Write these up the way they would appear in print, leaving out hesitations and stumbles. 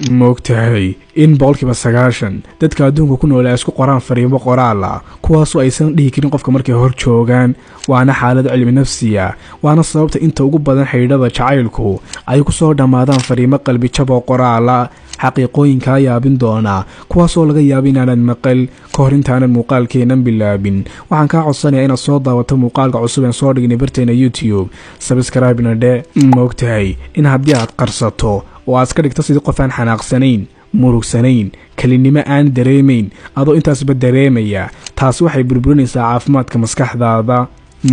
moogtahay in boqolkiiba 90 dadka adduunka ku nool ay isku qoraan fariimo qoraal ah kuwaas oo aysan dhihi karin qofka markay hor joogaan waana xaalad cilmi nafsiya waana sababta inta ugu badan xidhiidhada jacaylku ay ku soo dhamaadaan fariimo qalbi jab oo qoraal ah xaqiiqooyinka yaabin doona kuwaas oo laga yaabo inaanan maqal ka hor intaanan muuqaalkeenan bilaabin waxaan kaa codsanayaa inaad soo daawato muuqaalka cusub ee soo dhignay barteena YouTube subscribe-na dhe moogtahay in haddii aad qarsato oo aad ka dhigto sidii qof aan xanaaqsanayn murugsanayn kalinimo aan dareemayn adoo intaasba dareemaya taasi waxay burburinaysaa caafimaadka maskaxdaada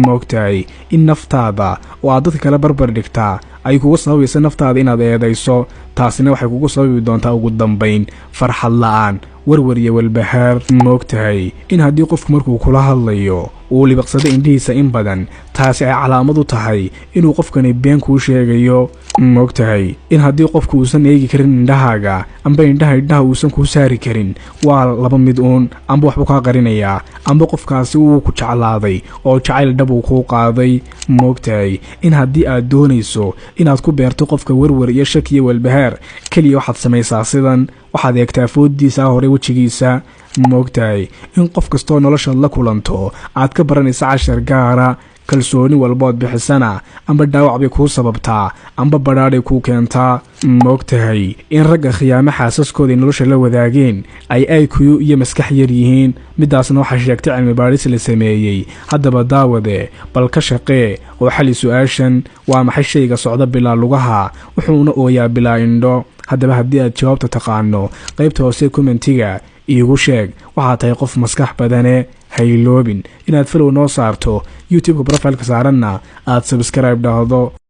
moogtahay in naftaada oo aad dadka kala barbar dhigtaa ay kugu sababaysa naftaada inaad eedayso taasina waxay kugu sababi doontaa ugu dambayn farxad la'aan warwar iyo walbahaar moogtahay in haddii qofku markuu kula hadlayo uu libaqsado indhihiisa in badan taasi ay calaamad u tahay inuu qofkani been kuu sheegayo moogtahay in haddii qofku uusan eegi karin indhahaaga amba indhaha uusan kuu saari karin waa laba mid uun amba waxbuu kaa qarinayaa amba qofkaasi uu ku jeclaaday oo jacayl dhab uu kuu qaaday moogtahay in haddii aad doonayso inaad ku beerto qofka warwar iyo shak iyo walbahaar keliya waxaad samaysaa sidan waxaad eegtaa foodiisa hore wejigiisa moogtahay in qof kastoo noloshaad la kulanto aad ka baranaysa cashar gaara kalsooni walbood bixisana amba dhaawac bay kuu sababtaa amba badhaadhay kuu keentaa moogtahay in ragga khiyaamo xaasaskooda nolosha la wadaageen ay IQ iyo maskax yar yihiin midaasna waxaa sheegtay cilmi baadhis la sameeyey haddaba daawade bal ka shaqee oo xali su-aashan waa maxay shayga socda bilaa lugaha wuxuuna ooyaa bilaa indho haddaba haddii aad jawaabta taqaano qaybta hoose commentiga iigu sheeg waxaa tahay qof maskax badane hayloobin inaad follow noo saarto YouTube-ka profile-ka saaranna aad subscribe dhahdo